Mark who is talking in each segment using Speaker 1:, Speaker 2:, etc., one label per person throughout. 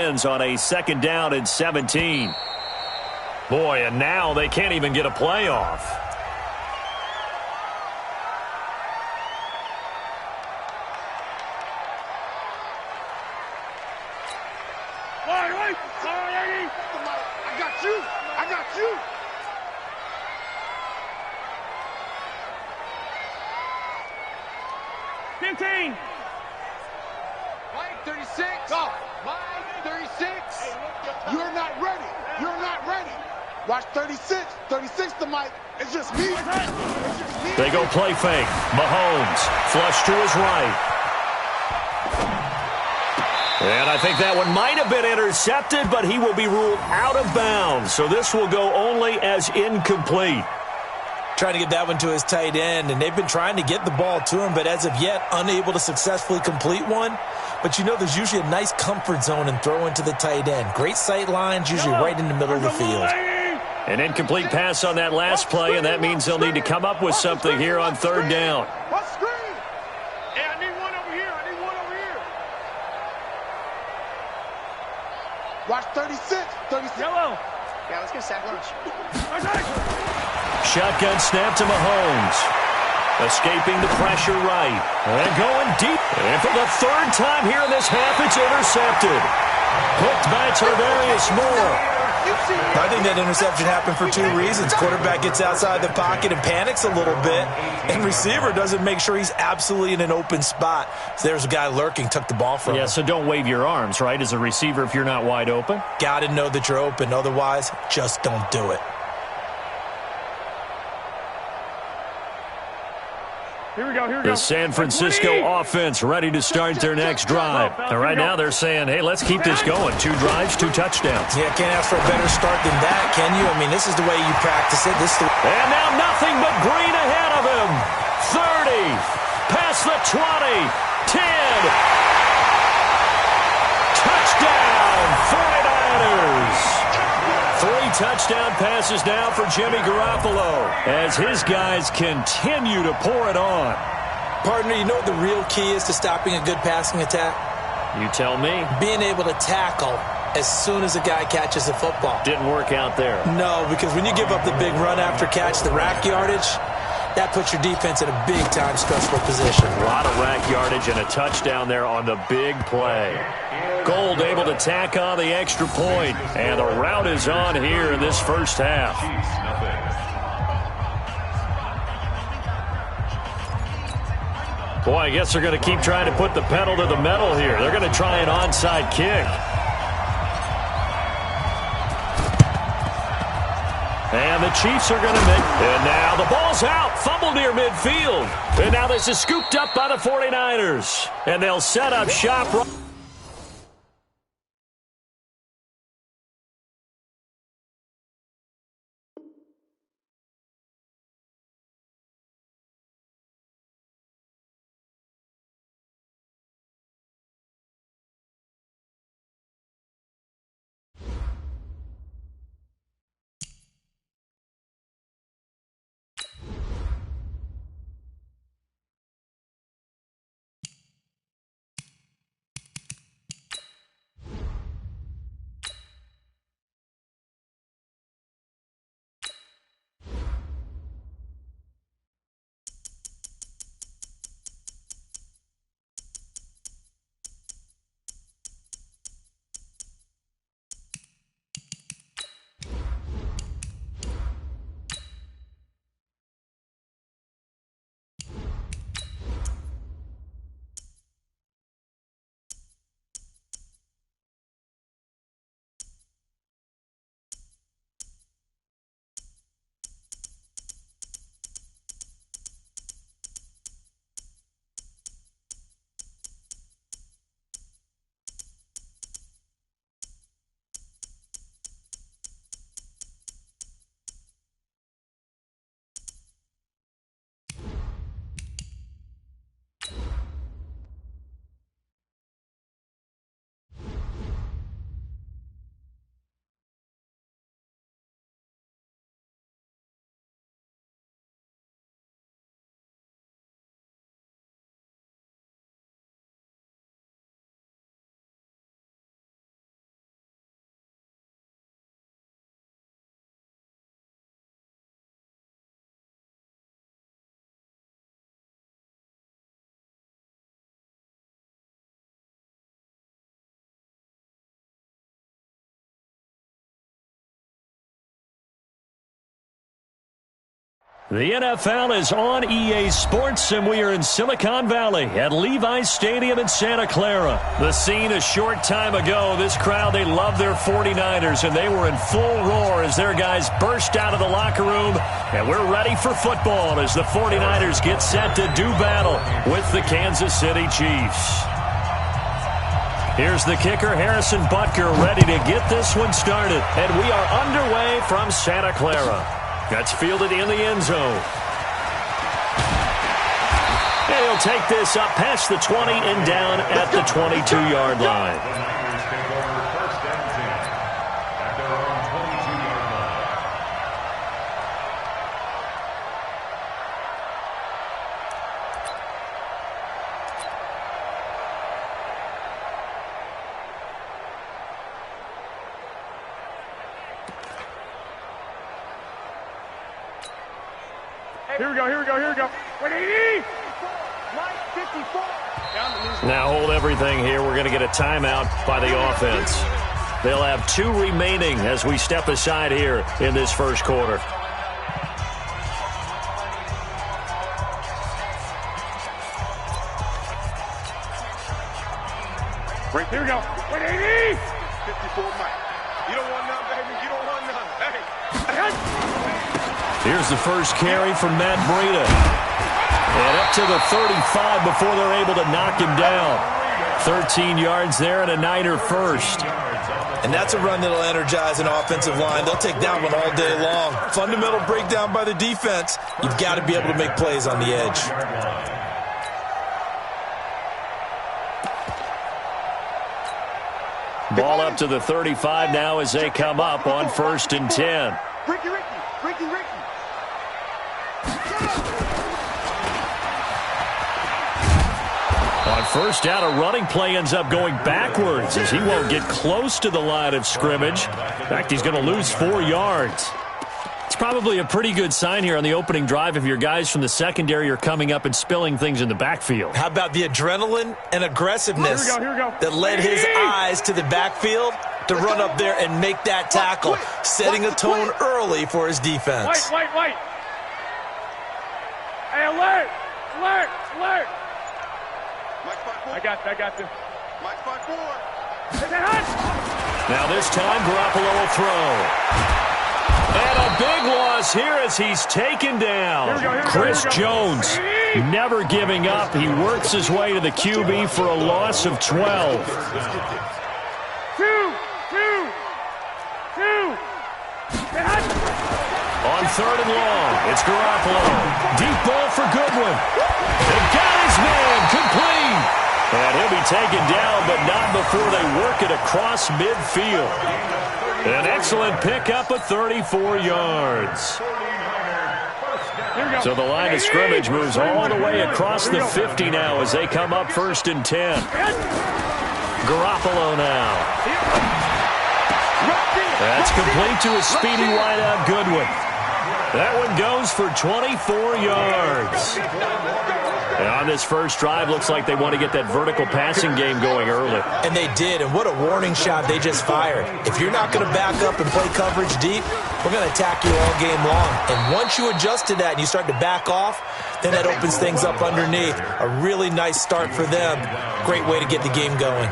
Speaker 1: ends on a 2nd down and 17. Boy, and now they can't even get a play off.
Speaker 2: I got you. 15. Mike 36. Go. Mike 36. You're not ready. You're not ready. Watch 36. 36 to Mike. It's just me.
Speaker 1: They go play fake. Mahomes flush to his right. And I think that one might have been intercepted, but he will be ruled out of bounds. So this will go only as incomplete.
Speaker 3: Trying to get that one to his tight end, and they've been trying to get the ball to him, but as of yet, unable to successfully complete one. But you know there's usually a nice comfort zone and throw into the tight end. Great sight lines, usually right in the middle of the field.
Speaker 1: An incomplete pass on that last play, and that means they'll need to come up with something here on 3rd down.
Speaker 2: Watch 36. 36.
Speaker 4: Yellow. Yeah, let's get sack lunch.
Speaker 1: Shotgun snap to Mahomes. Escaping the pressure right. And going deep. And for the 3rd time here in this half, it's intercepted. Hooked by Tarvarius Moore.
Speaker 3: I think that interception happened for 2 reasons. Quarterback gets outside the pocket and panics a little bit, and receiver doesn't make sure he's absolutely in an open spot. So there's a guy lurking, took the ball from him.
Speaker 1: Yeah, so don't wave your arms, right, as a receiver if you're not wide open.
Speaker 3: Got to know that you're open. Otherwise, just don't do it.
Speaker 4: Here we go, here we go.
Speaker 1: The San Francisco offense ready to start their next drive. And right now they're saying, hey, let's keep this going. 2 drives, 2 touchdowns.
Speaker 3: Yeah, can't ask for a better start than that, can you? I mean, this is the way you practice it.
Speaker 1: And now nothing but green ahead of him. 30, past the 20, 10. Touchdown, 49ers. 3 touchdown passes now for Jimmy Garoppolo as his guys continue to pour it on.
Speaker 3: Partner, you know what the real key is to stopping a good passing attack?
Speaker 1: You tell me.
Speaker 3: Being able to tackle as soon as a guy catches the football.
Speaker 1: Didn't work out there.
Speaker 3: No, because when you give up the big run after catch, the rack yardage, that puts your defense in a big-time stressful position.
Speaker 1: A lot of rack yardage and a touchdown there on the big play. Gold able to tack on the extra point, and the route is on here in this first half. Boy, I guess they're going to keep trying to put the pedal to the metal here. They're going to try an onside kick. And the Chiefs are going to make. And now the ball's out. Fumble near midfield. And now this is scooped up by the 49ers. And they'll set up shop right. The NFL is on EA Sports, and we are in Silicon Valley at Levi's Stadium in Santa Clara. The scene a short time ago, this crowd, they love their 49ers, and they were in full roar as their guys burst out of the locker room. And we're ready for football as the 49ers get set to do battle with the Kansas City Chiefs. Here's the kicker, Harrison Butker, ready to get this one started. And we are underway from Santa Clara. That's fielded in the end zone. And he'll take this up past the 20 and down at the 22-yard line.
Speaker 4: Here we go. 180! Mike, 54.
Speaker 1: Now hold everything here. We're going to get a timeout by the offense. They'll have 2 remaining as we step aside here in this first quarter.
Speaker 4: Right, here we go. 180!
Speaker 2: 54, Mike. You don't want none, baby. You don't want none. Hey.
Speaker 1: Here's the first carry from Matt Breida. And up to the 35 before they're able to knock him down. 13 yards there and a Niner first.
Speaker 3: And that's a run that'll energize an offensive line. They'll take that one all day long. Fundamental breakdown by the defense. You've got to be able to make plays on the edge.
Speaker 1: Ball up to the 35 now as they come up on 1st and 10.
Speaker 2: Ricky.
Speaker 1: On first down, a running play ends up going backwards as he won't get close to the line of scrimmage. In fact, he's going to lose 4 yards. It's probably a pretty good sign here on the opening drive if your guys from the secondary are coming up and spilling things in the backfield.
Speaker 3: How about the adrenaline and aggressiveness
Speaker 4: Here we go.
Speaker 3: that led his eyes to the backfield to run up there and make that tackle, setting a tone early for his defense.
Speaker 4: White. Hey, alert!
Speaker 2: Mike 5-4.
Speaker 4: I got this.
Speaker 2: Mike 5-4.
Speaker 1: Now this time, Garoppolo will throw. And a big loss here as he's taken down. Chris Jones never giving up. He works his way to the QB for a loss of 12.
Speaker 4: Two.
Speaker 1: On 3rd and long, it's Garoppolo. Deep ball for Goodwin. They got his man complete. And he'll be taken down, but not before they work it across midfield. An excellent pickup of 34 yards. So the line of scrimmage moves all the way across the 50 now as they come up 1st and 10. Garoppolo now. That's complete to a speedy wideout Goodwin. That one goes for 24 yards. And on this first drive, looks like they want to get that vertical passing game going early.
Speaker 3: And they did, and what a warning shot they just fired. If you're not going to back up and play coverage deep, we're going to attack you all game long. And once you adjust to that and you start to back off, then that opens things up underneath. A really nice start for them. Great way to get the game going.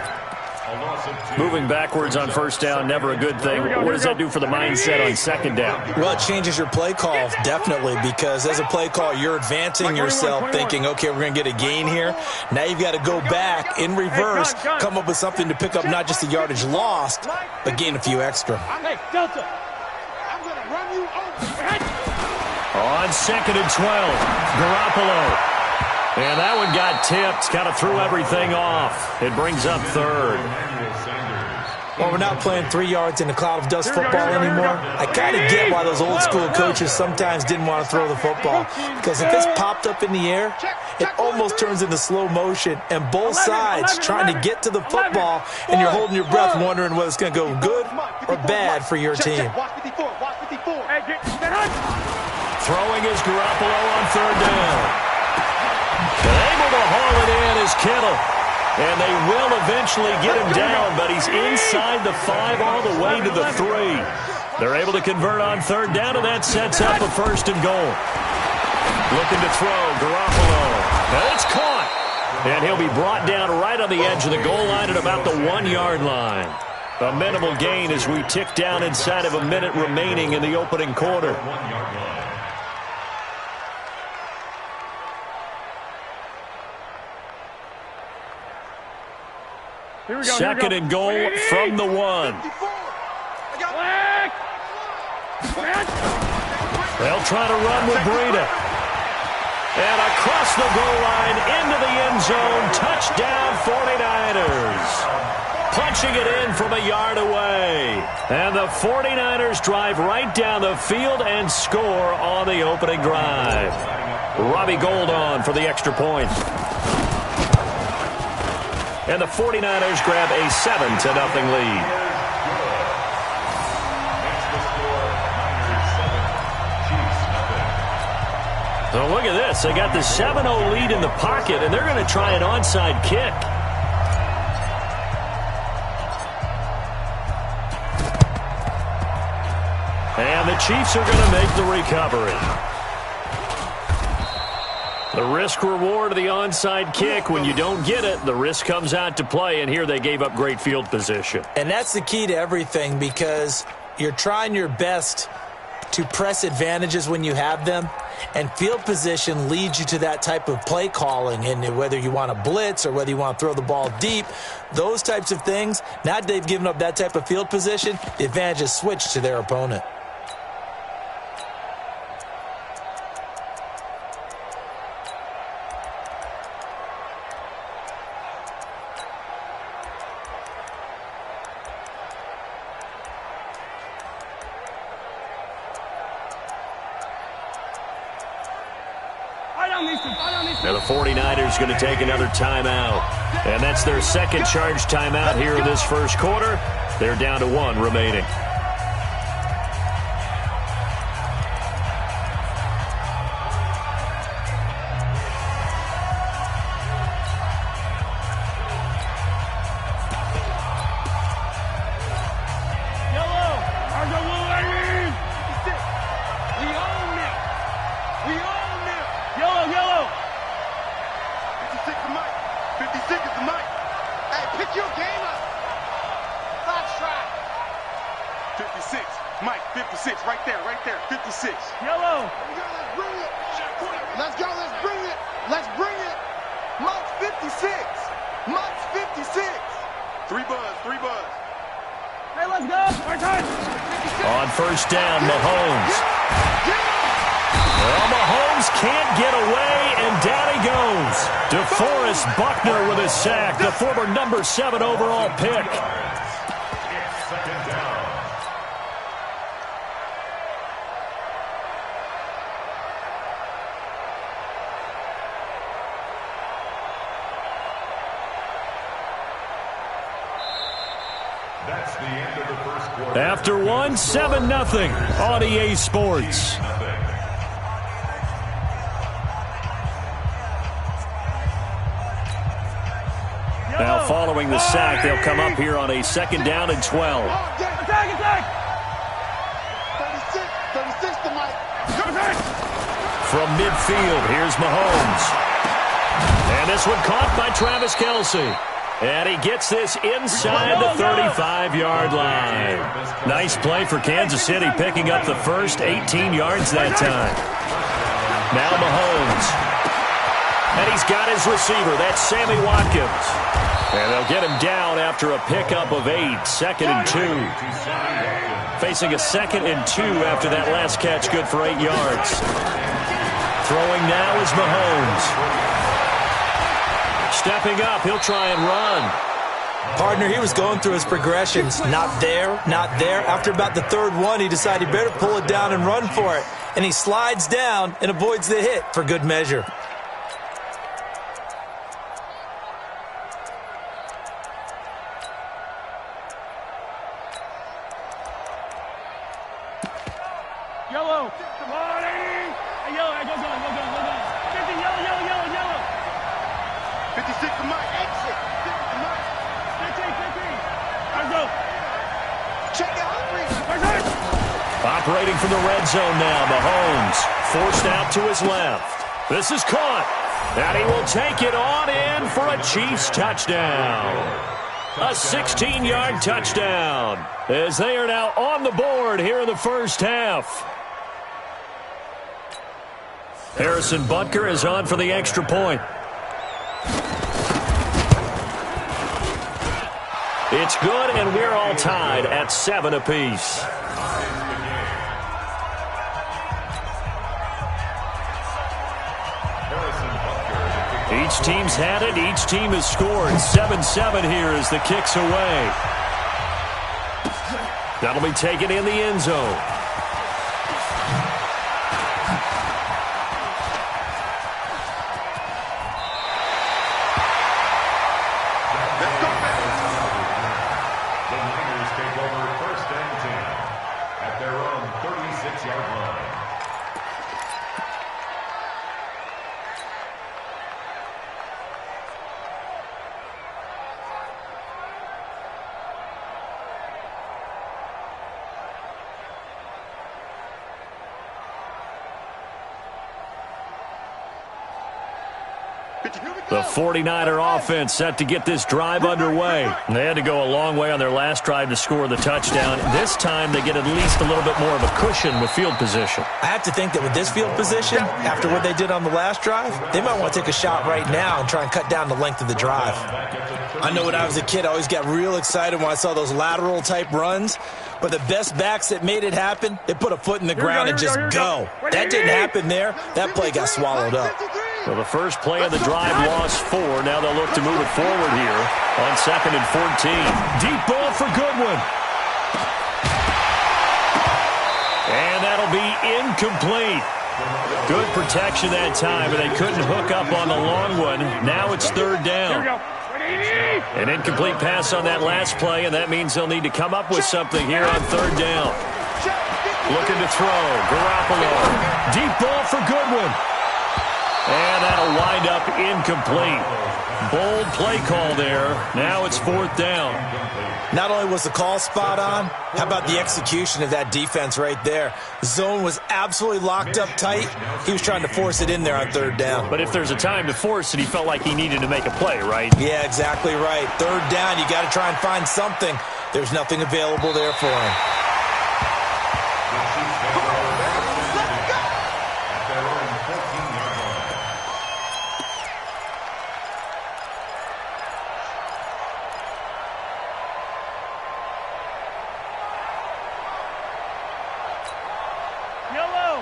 Speaker 1: Moving backwards on first down, never a good thing. What does that do for the mindset on 2nd down?
Speaker 3: Well, it changes your play call, definitely, because as a play call, you're advancing yourself thinking, okay, we're going to get a gain here. Now you've got to go back in reverse, come up with something to pick up not just the yardage lost, but gain a few extra.
Speaker 2: Hey, Delta, I'm going to run you over.
Speaker 1: On 2nd and 12, Garoppolo. And that one got tipped, kind of threw everything off. It brings up 3rd.
Speaker 3: Well, we're not playing 3 yards in a cloud of dust football anymore. I kind of get why those old school coaches sometimes didn't want to throw the football. Because if it's popped up in the air, it almost turns into slow motion. And both sides trying to get to the football, and you're holding your breath wondering whether it's going to go good or bad for your team.
Speaker 1: Throwing is Garoppolo on 3rd down. Able to haul it in is Kittle. And they will eventually get him down, but he's inside the 5 all the way to the 3. They're able to convert on 3rd down, and that sets up a 1st and goal. Looking to throw, Garoppolo. And it's caught. And he'll be brought down right on the edge of the goal line at about the 1-yard line. A minimal gain as we tick down inside of a minute remaining in the opening quarter.
Speaker 4: Here we go.
Speaker 1: Second and goal from the 1. They'll try to run with Breida. And across the goal line into the end zone. Touchdown 49ers. Punching it in from a yard away. And the 49ers drive right down the field and score on the opening drive. Robbie Gould on for the extra point. And the 49ers grab a 7-0 lead. So look at this. They got the 7-0 lead in the pocket, and they're going to try an onside kick. And the Chiefs are going to make the recovery. The risk-reward of the onside kick, when you don't get it, the risk comes out to play, and here they gave up great field position.
Speaker 3: And that's the key to everything, because you're trying your best to press advantages when you have them, and field position leads you to that type of play calling. And whether you want to blitz or whether you want to throw the ball deep, those types of things, now that they've given up that type of field position, the advantage is switched to their opponent.
Speaker 1: Now the 49ers going to take another timeout. And that's their second charge timeout here in this first quarter. They're down to 1 remaining. On first down, Mahomes. Well, Mahomes can't get away, and down he goes. DeForest Buckner with a sack, the former number 7 overall pick. After 1, 7-0 on EA Sports. Now following the sack, they'll come up here on a 2nd down and 12. From midfield, here's Mahomes. And this one caught by Travis Kelce. And he gets this inside the 35-yard line. Nice play for Kansas City, picking up the first 18 yards that time. Now Mahomes. And he's got his receiver. That's Sammy Watkins. And they'll get him down after a pickup of 8, 2nd and 2. Facing a 2nd and 2 after that last catch, good for 8 yards. Throwing now is Mahomes. Stepping up, he'll try and run.
Speaker 3: Partner, he was going through his progressions. Not there, not there. After about the 3rd one, he decided he better pull it down and run for it. And he slides down and avoids the hit for good measure.
Speaker 4: Yellow. Come on, 80. Hey, yellow. Go. 50, yellow. 56 to Mike. Exit. 50 to Mike. 15. Let's go. Check it out.
Speaker 1: Operating from the red zone now. Mahomes forced out to his left. This is caught. And he will take it on in for a Chiefs touchdown. A 16-yard touchdown as they are now on the board here in the first half. Harrison Butker is on for the extra point. It's good, and we're all tied at 7 apiece. Each team's had it. Each team has scored. 7-7 here as the kick's away. That'll be taken in the end zone.
Speaker 5: The Niners take over first and 10 at their own 36-yard line.
Speaker 1: The 49er offense set to get this drive underway. They had to go a long way on their last drive to score the touchdown. This time they get at least a little bit more of a cushion with field position.
Speaker 3: I have to think that with this field position, after what they did on the last drive, they might want to take a shot right now and try and cut down the length of the drive. I know when I was a kid, I always got real excited when I saw those lateral type runs. But the best backs that made it happen, they put a foot in the ground and just go. That didn't happen there. That play got swallowed up.
Speaker 1: Well, the first play of the drive lost 4. Now they'll look to move it forward here on 2nd and 14. Deep ball for Goodwin. And that'll be incomplete. Good protection that time, but they couldn't hook up on the long one. Now it's 3rd down. An incomplete pass on that last play, and that means they'll need to come up with something here on 3rd down. Looking to throw. Garoppolo. Deep ball for Goodwin. And that'll wind up incomplete. Bold play call there. Now it's 4th down.
Speaker 3: Not only was the call spot on, how about the execution of that defense right there? The zone was absolutely locked up tight. He was trying to force it in there on 3rd down.
Speaker 1: But if there's a time to force it, he felt like he needed to make a play, right?
Speaker 3: Yeah, exactly right. 3rd down, you got to try and find something. There's nothing available there for him.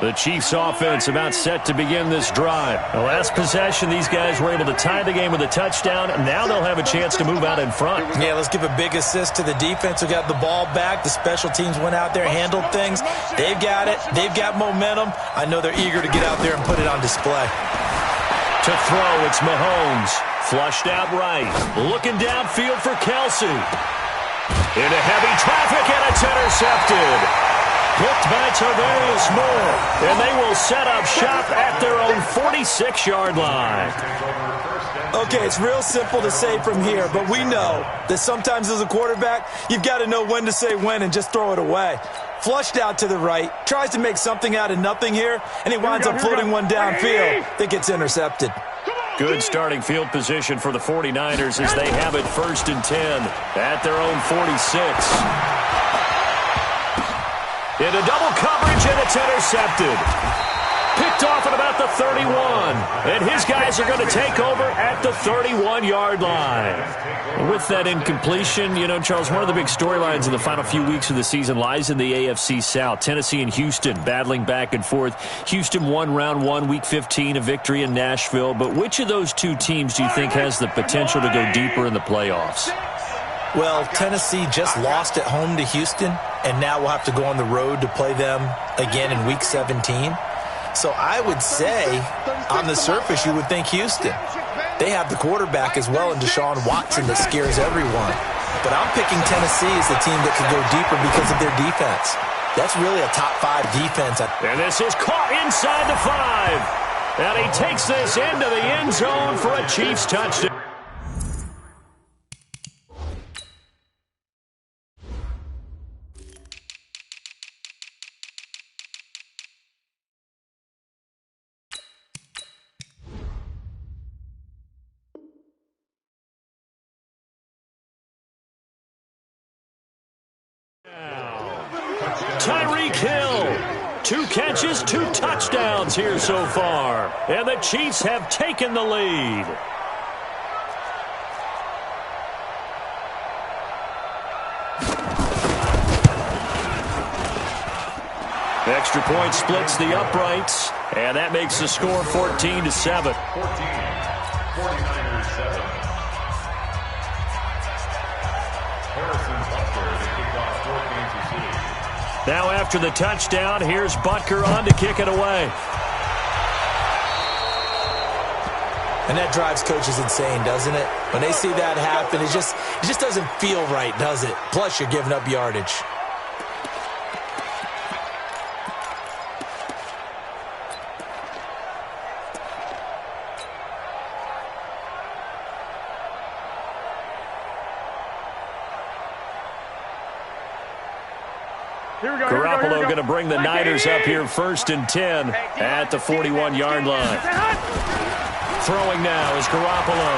Speaker 1: The Chiefs offense about set to begin this drive. The last possession, these guys were able to tie the game with a touchdown. Now they'll have a chance to move out in front.
Speaker 3: Yeah, let's give a big assist to the defense who got the ball back. The special teams went out there, handled things. They've got it. They've got momentum. I know they're eager to get out there and put it on display.
Speaker 1: To throw, it's Mahomes. Flushed out right. Looking downfield for Kelsey. Into heavy traffic, and it's intercepted. Picked by Tarvarius Moore, and they will set up shop at their own 46-yard line.
Speaker 3: Okay, it's real simple to say from here, but we know that sometimes as a quarterback, you've got to know when to say when and just throw it away. Flushed out to the right, tries to make something out of nothing here, and he winds up floating one downfield that gets intercepted.
Speaker 1: Good starting field position for the 49ers as they have it 1st and 10 at their own 46. Into double coverage, and it's intercepted. Picked off at about the 31. And his guys are going to take over at the 31-yard line. With that incompletion, you know, Charles, one of the big storylines in the final few weeks of the season lies in the AFC South. Tennessee and Houston battling back and forth. Houston won round 1, week 15, a victory in Nashville. But which of those two teams do you think has the potential to go deeper in the playoffs?
Speaker 3: Well, Tennessee just lost at home to Houston, and now we'll have to go on the road to play them again in Week 17. So I would say, on the surface, you would think Houston. They have the quarterback as well in Deshaun Watson that scares everyone. But I'm picking Tennessee as the team that could go deeper because of their defense. That's really a top 5 defense.
Speaker 1: And this is caught inside the 5. And he takes this into the end zone for a Chiefs touchdown. Tyreek Hill. 2 catches, 2 touchdowns here so far. And the Chiefs have taken the lead. Extra point splits the uprights, and that makes the score 14-7.
Speaker 5: 49ers 7. Harrison Butker to kick off for Kansas City.
Speaker 1: Now after the touchdown, here's Butker on to kick it away.
Speaker 3: And that drives coaches insane, doesn't it? When they see that happen, it just doesn't feel right, does it? Plus, you're giving up yardage.
Speaker 1: Garoppolo going to bring the Niners up here 1st and 10 at the 41-yard line. Throwing now is Garoppolo.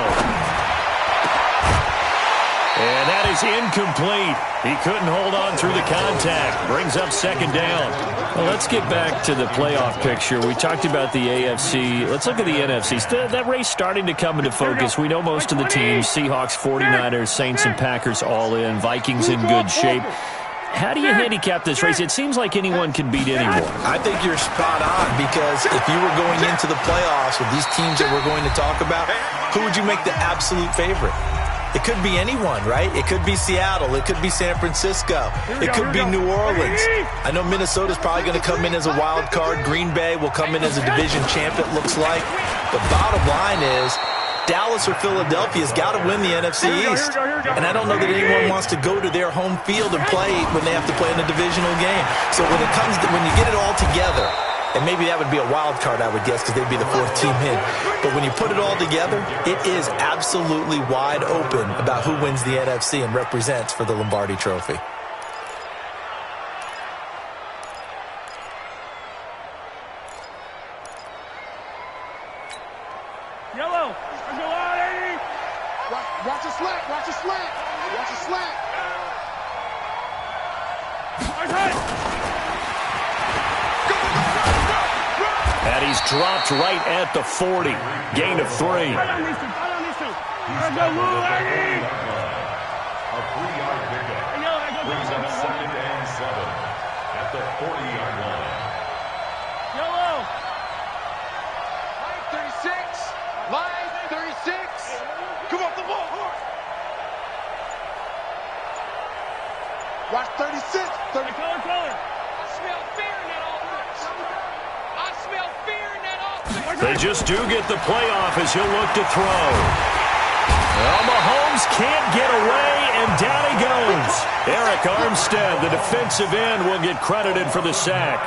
Speaker 1: And that is incomplete. He couldn't hold on through the contact. Brings up 2nd down.
Speaker 6: Well, let's get back to the playoff picture. We talked about the AFC. Let's look at the NFC. That race starting to come into focus. We know most of the teams, Seahawks, 49ers, Saints, and Packers all in. Vikings in good shape. How do you handicap this race? It seems like anyone can beat anyone.
Speaker 3: I think you're spot on, because if you were going into the playoffs with these teams that we're going to talk about, who would you make the absolute favorite? It could be anyone, right? It could be Seattle. It could be San Francisco. It could be New Orleans. I know Minnesota's probably going to come in as a wild card. Green Bay will come in as a division champ, it looks like. The bottom line is, Dallas or Philadelphia's got to win the NFC East. And I don't know that anyone wants to go to their home field and play when they have to play in a divisional game. So when you get it all together, and maybe that would be a wild card, I would guess, because they'd be the 4th team in. But when you put it all together, it is absolutely wide open about who wins the NFC and represents for the Lombardi Trophy.
Speaker 4: Yellow.
Speaker 2: Watch the slant. Watch the slant. Watch the slant.
Speaker 1: And he's dropped right at the 40. Gain of 3.
Speaker 5: A 3-yard pickup. Brings up 2nd and 7 at the 40-yard line.
Speaker 4: Yellow.
Speaker 2: Line 36. Come off the ball. Watch 36.
Speaker 4: Color.
Speaker 1: They just do get the playoff as he'll look to throw. Well, Mahomes can't get away, and down he goes. Eric Armstead, the defensive end, will get credited for the sack.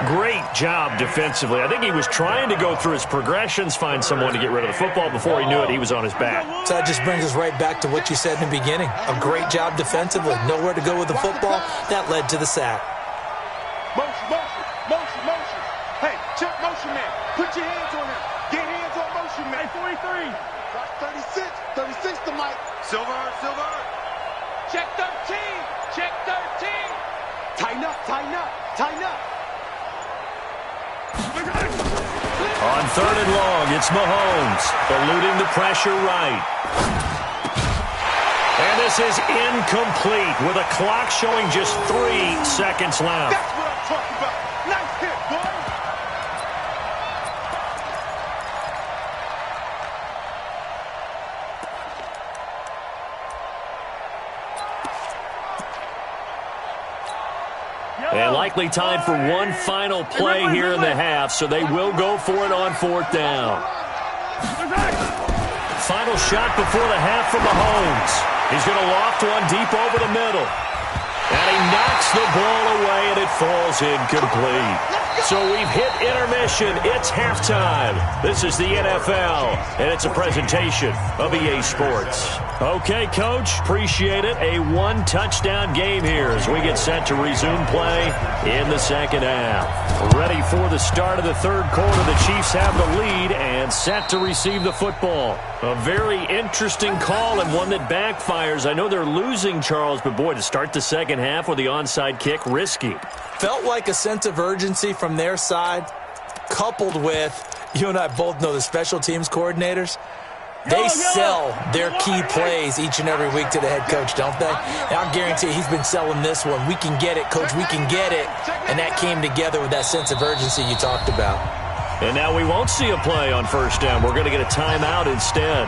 Speaker 1: Great job defensively. I think he was trying to go through his progressions, find someone to get rid of the football. Before he knew it, he was on his back.
Speaker 3: So that just brings us right back to what you said in the beginning. A great job defensively. Nowhere to go with the football. That led to the sack.
Speaker 2: Motion. Hey, check motion man. Put your hands on him. Get hands on motion man.
Speaker 4: 43.
Speaker 2: Watch 36. 36 to Mike.
Speaker 4: Silver.
Speaker 2: Check 13. Tighten up.
Speaker 1: On 3rd and long, it's Mahomes, eluding the pressure right. And this is incomplete with a clock showing just 3 seconds left.
Speaker 2: That's what I'm talking about. Nice hit, boy.
Speaker 1: And likely time for one final play here in the half, so they will go for it on 4th down. Final shot before the half from Mahomes. He's going to loft one deep over the middle. And he knocks the ball away, and it falls incomplete. So we've hit intermission. It's halftime. This is the NFL, and it's a presentation of EA Sports. Okay, Coach, appreciate it. A one-touchdown game here as we get set to resume play in the second half. Ready for the start of the third quarter. The Chiefs have the lead and set to receive the football. A very interesting call and one that backfires. I know they're losing, Charles, but boy, to start the second half with the onside kick, risky.
Speaker 3: Felt like a sense of urgency from their side, coupled with, you and I both know the special teams coordinators. They sell their key plays each and every week to the head coach, don't they? And I guarantee he's been selling this one. We can get it, Coach, we can get it. And that came together with that sense of urgency you talked about.
Speaker 1: And now we won't see a play on first down. We're going to get a timeout instead.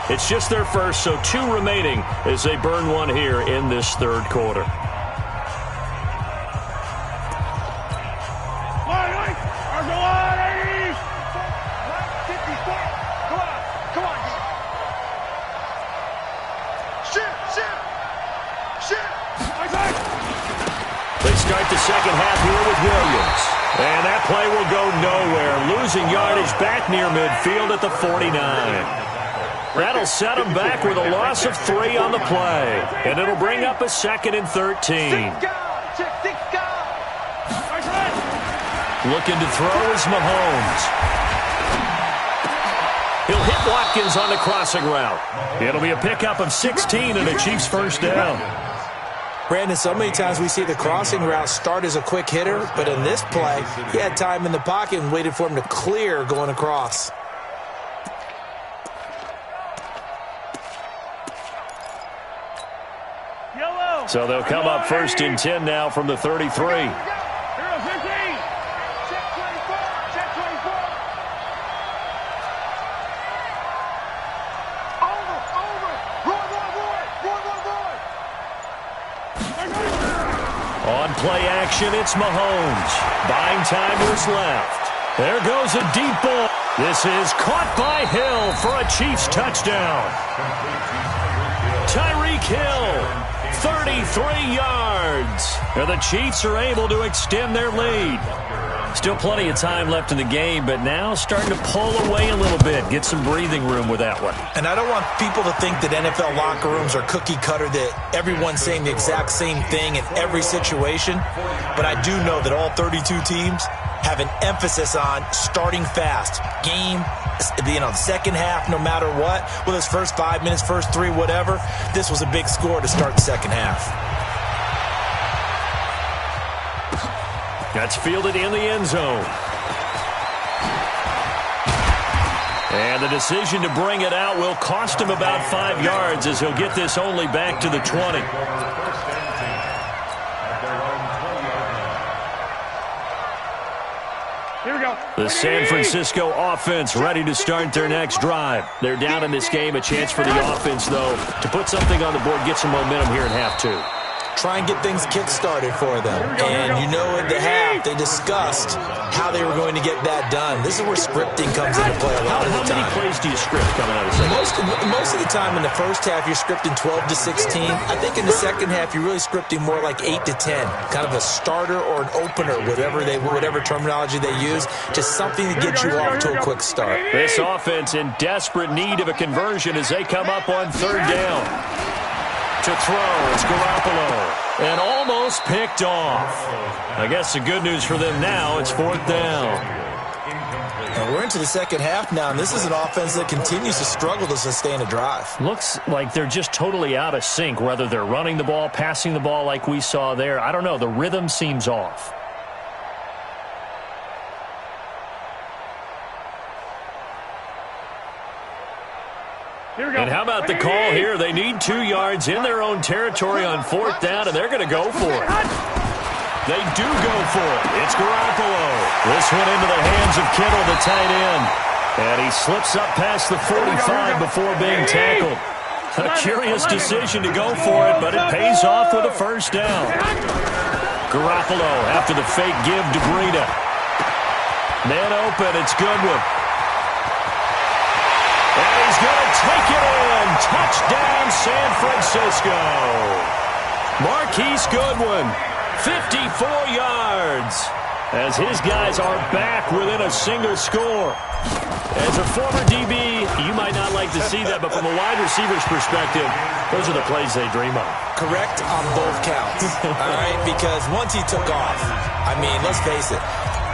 Speaker 1: It's just their first, so 2 remaining as they burn one here in this third quarter. They start the second half here with Williams. And that play will go nowhere. Losing yardage back near midfield at the 49. That'll set them back with a loss of 3 on the play. And it'll bring up a 2nd and 13. Looking to throw is Mahomes. He'll hit Watkins on the crossing route. It'll be a pickup of 16 and a Chiefs first down.
Speaker 3: Brandon, so many times we see the crossing route start as a quick hitter, but in this play, he had time in the pocket and waited for him to clear going across.
Speaker 1: So they'll come up 1st and 10 now from the 33. On play action, it's Mahomes. Buying time to his left. There goes a deep ball. This is caught by Hill for a Chiefs touchdown. Tyreek Hill, 33 yards. And the Chiefs are able to extend their lead. Still plenty of time left in the game, but now starting to pull away a little bit. Get some breathing room with that one.
Speaker 3: And I don't want people to think that NFL locker rooms are cookie cutter, that everyone's saying the exact same thing in every situation. But I do know that all 32 teams have an emphasis on starting fast. Game, second half, no matter what. Whether it's first 5 minutes, first 3, whatever. This was a big score to start the second half.
Speaker 1: That's fielded in the end zone. And the decision to bring it out will cost him about 5 yards as he'll get this only back to the 20.
Speaker 4: Here we go.
Speaker 1: The San Francisco offense ready to start their next drive. They're down in this game. A chance for the offense, though, to put something on the board, get some momentum here in half 2.
Speaker 3: Try and get things kick-started for them. And you know at the half, they discussed how they were going to get that done. This is where scripting comes into play a lot of the time.
Speaker 1: How many plays do you script coming out of the second?
Speaker 3: Most of the time in the first half, you're scripting 12 to 16. I think in the second half, you're really scripting more like 8 to 10. Kind of a starter or an opener, whatever terminology they use. Just something to get you off to a quick start.
Speaker 1: This offense in desperate need of a conversion as they come up on 3rd down. To throw, it's Garoppolo. And almost picked off. I guess the good news for them now, it's 4th down.
Speaker 3: And we're into the second half now, and this is an offense that continues to struggle to sustain a drive.
Speaker 6: Looks like they're just totally out of sync, whether they're running the ball, passing the ball like we saw there. I don't know. The rhythm seems off. And how about the call here? They need 2 yards in their own territory on 4th down, and they're going to go for it. They do go for it. It's Garoppolo. This one into the hands of Kittle, the tight end. And he slips up past the 45 before being tackled. A curious decision to go for it, but it pays off with a first down. Garoppolo after the fake give to Breida. Man open, it's Goodwin. And he's going to take it in. Touchdown, San Francisco. Marquise Goodwin, 54 yards. as his guys are back within a single score. As a former DB, you might not like to see that, but from a wide receiver's perspective, those are the plays they dream of.
Speaker 3: Correct on both counts, all right? Because once he took off, I mean, let's face it,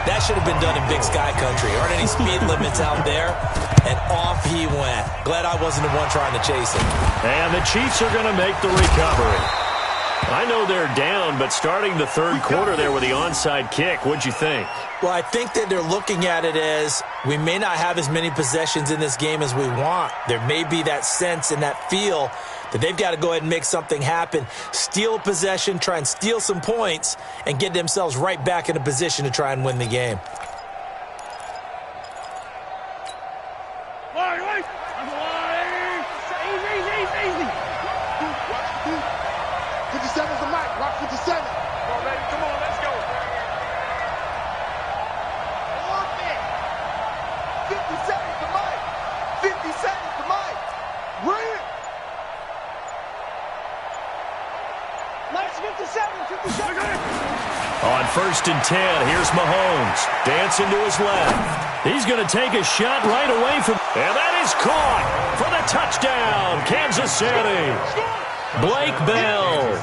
Speaker 3: that should have been done in Big Sky Country. Aren't any speed limits out there? And off he went. Glad I wasn't the one trying to chase him.
Speaker 6: And the Chiefs are going to make the recovery. I know they're down, but starting the third quarter there with the onside kick, what'd you think?
Speaker 3: Well, I think that they're looking at it as we may not have as many possessions in this game as we want. There may be that sense and that feel that they've got to go ahead and make something happen, steal possession, try and steal some points, and get themselves right back in a position to try and win the game.
Speaker 2: Easy. 57's the mic. Watch 57. Come on, baby. Come on, let's go. 57's the mic. 57's the mic. Bring it.
Speaker 7: Nice 57.
Speaker 6: On 1st and 10, here's Mahomes. Dancing to his left. He's going to take a shot right away from... And that is caught for the touchdown, Kansas City. Blake Bell,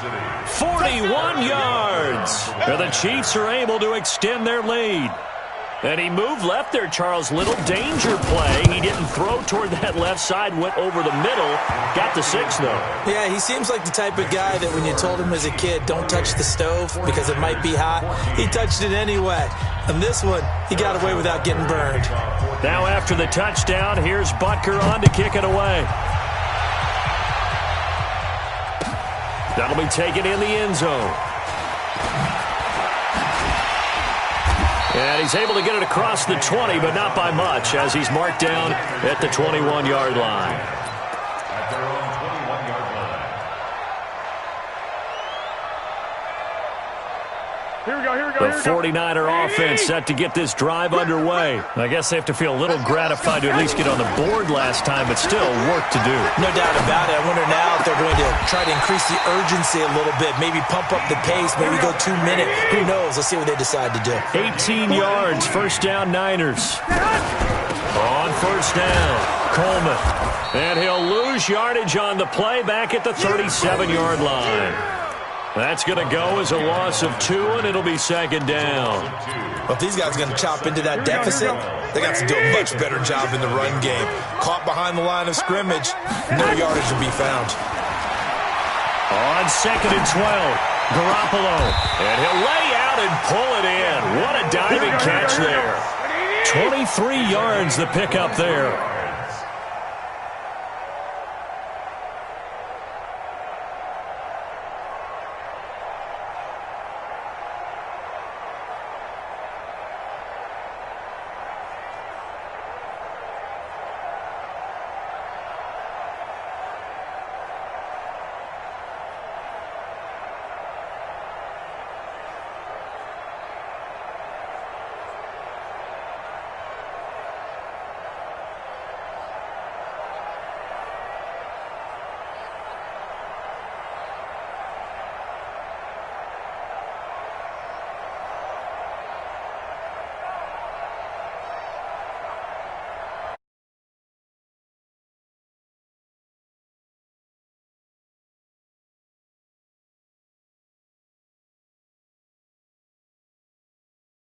Speaker 6: 41 yards. And the Chiefs are able to extend their lead. And he moved left there, Charles. Little danger play. He didn't throw toward that left side, went over the middle. Got the 6, though.
Speaker 3: Yeah, he seems like the type of guy that when you told him as a kid, don't touch the stove because it might be hot, he touched it anyway. And this one, he got away without getting burned.
Speaker 6: Now after the touchdown, here's Butker on to kick it away. That'll be taken in the end zone. And he's able to get it across the 20, but not by much, as he's marked down at the 21-yard line.
Speaker 5: At their own 21-yard line.
Speaker 4: Here we go.
Speaker 6: The 49er offense set to get this drive underway. I guess they have to feel a little gratified to at least get on the board last time, but still work to do.
Speaker 3: No doubt about it. I wonder now if they're going to try to increase the urgency a little bit, maybe pump up the pace, maybe go 2 minute. Who knows? Let's see what they decide to do.
Speaker 6: 18 yards, first down Niners. On first down, Coleman. And he'll lose yardage on the play back at the 37-yard line. That's going to go as a loss of 2, and it'll be second down.
Speaker 3: Well, if these guys are going to chop into that deficit, they got to do a much better job in the run game. Caught behind the line of scrimmage, no yardage to be found.
Speaker 6: On 2nd and 12, Garoppolo. And he'll lay out and pull it in. What a diving catch there. 23 yards the pickup there.